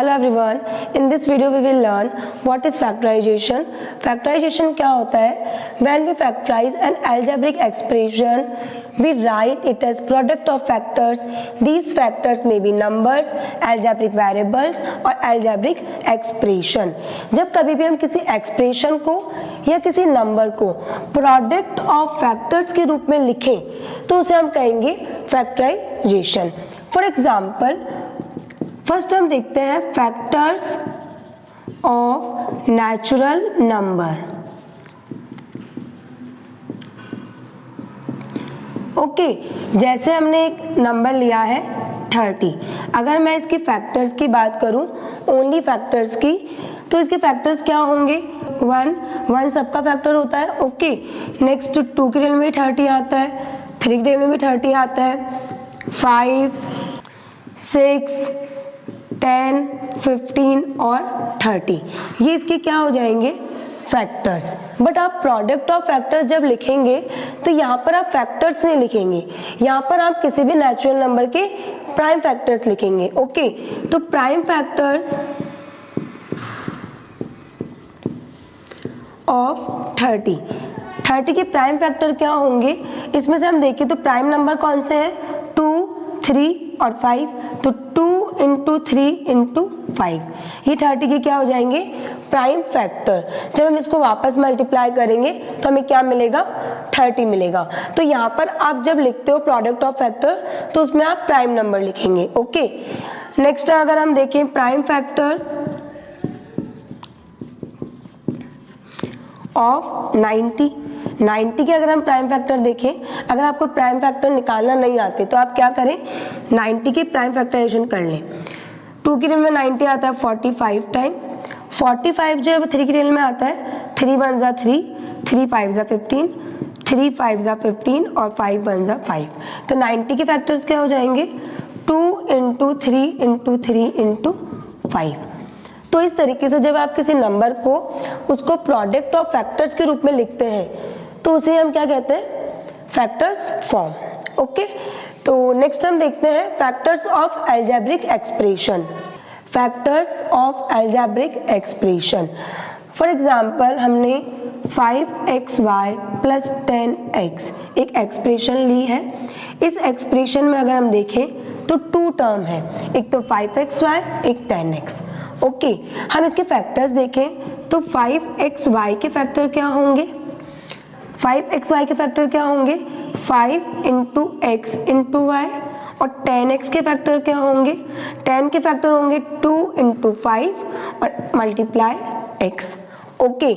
Hello everyone, in this video we will learn what is factorization. Factorization क्या होता है? When we factorize an algebraic expression, we write it as product of factors. These factors may be numbers, algebraic variables और algebraic expression. जब कभी भी हम किसी expression को या किसी number को product of factors के रूप में लिखें तो उसे हम कहेंगे factorization. For example, फर्स्ट हम देखते हैं factors of natural number. Okay, जैसे हमने एक नंबर लिया है 30. अगर मैं इसके फैक्टर्स की बात करूं, ओनली फैक्टर्स की, तो इसके फैक्टर्स क्या होंगे? 1 सबका फैक्टर होता है. ओके, नेक्स्ट 2 के टेबल में 30 आता है, 3 के टेबल में 30 आता है, 5, 6, 10, 15 और 30, ये इसके क्या हो जाएंगे? फैक्टर्स. बट आप प्रोडक्ट ऑफ फैक्टर्स जब लिखेंगे तो यहाँ पर आप फैक्टर्स नहीं लिखेंगे, यहाँ पर आप किसी भी नेचुरल नंबर के प्राइम फैक्टर्स लिखेंगे. ओके, तो प्राइम फैक्टर्स ऑफ 30 के प्राइम फैक्टर क्या होंगे? इसमें से हम देखें तो प्राइम नंबर कौन से हैं? 2, 3 और 5. तो 2 इंटू 3 इंटू 5, ये 30 के क्या हो जाएंगे? Prime factor. जब हम इसको वापस मल्टीप्लाई करेंगे तो हमें क्या मिलेगा? 30 मिलेगा. तो यहाँ पर आप जब लिखते हो प्रोडक्ट ऑफ फैक्टर तो उसमें आप प्राइम नंबर लिखेंगे. ओके, नेक्स्ट अगर हम देखें प्राइम फैक्टर ऑफ 90 के अगर हम प्राइम फैक्टर देखें, अगर आपको प्राइम फैक्टर निकालना नहीं आते तो आप क्या करें? 90 के प्राइम फैक्टराइजेशन कर लें. 2 की टेबल में 90 आता है 45 टाइम. 45 जो है वो 3 की टेबल में आता है. 3 1 जा 3, 3 5 जा 15, 3 5 जा 15 और 5 1 जा 5. तो 90 के फैक्टर्स क्या हो जाएंगे? 2 इंटू 3 इंटू 3 इंटू 5. तो इस तरीके से जब आप किसी नंबर को उसको प्रोडक्ट ऑफ फैक्टर्स के रूप में लिखते हैं तो उसे हम क्या कहते हैं? Factors form. ओके, तो नेक्स्ट हम देखते हैं factors of algebraic expression. Factors of algebraic expression, for example हमने 5xy प्लस 10x एक एक्सप्रेशन ली है. इस एक्सप्रेशन में अगर हम देखें तो 2 टर्म है, एक तो 5xy, एक 10x. ओके, हम इसके फैक्टर्स देखें तो 5xy के फैक्टर क्या होंगे? 5xy के फैक्टर क्या होंगे? 5 इंटू एक्स इंटू वाई. और 10x के फैक्टर क्या होंगे? 10 के फैक्टर होंगे 2 इंटू 5 और मल्टीप्लाई x. ओके,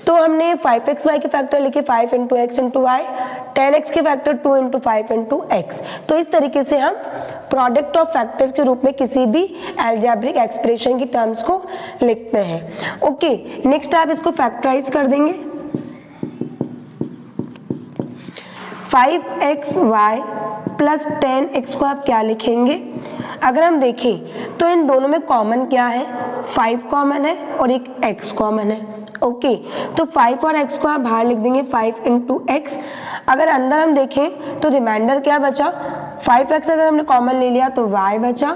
तो हमने 5xy के फैक्टर लिखे 5 into x into Y, 10x के फैक्टर 2 इंटू 5 इंटू एक्स. तो इस तरीके से हम प्रोडक्ट ऑफ फैक्टर्स के रूप में किसी भी अलजेब्रिक एक्सप्रेशन की टर्म्स को लिखते हैं. ओके, नेक्स्ट आप इसको फैक्टराइज कर देंगे. 5xy प्लस 10x को आप क्या लिखेंगे? अगर हम देखें तो इन दोनों में कॉमन क्या है? 5 कॉमन है और एक x कॉमन है. ओके, तो 5 और x को आप बाहर लिख देंगे 5 इंटू एक्स. अगर अंदर हम देखें तो रिमाइंडर क्या बचा? 5x अगर हमने कॉमन ले लिया तो y बचा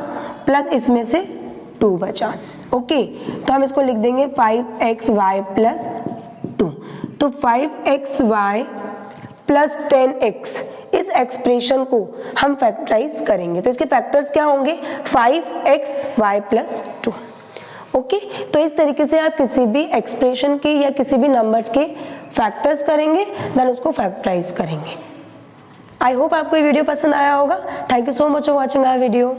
प्लस इसमें से 2 बचा. ओके, तो हम इसको लिख देंगे 5xy प्लस 2. तो 5xy प्लस 10x इस एक्सप्रेशन को हम फैक्टराइज करेंगे तो इसके फैक्टर्स क्या होंगे? 5xy plus 2. ओके, तो इस तरीके से आप किसी भी एक्सप्रेशन के या किसी भी नंबर्स के फैक्टर्स करेंगे, देन उसको फैक्टराइज करेंगे. आई होप आपको ये वीडियो पसंद आया होगा. Thank you so much for watching our video.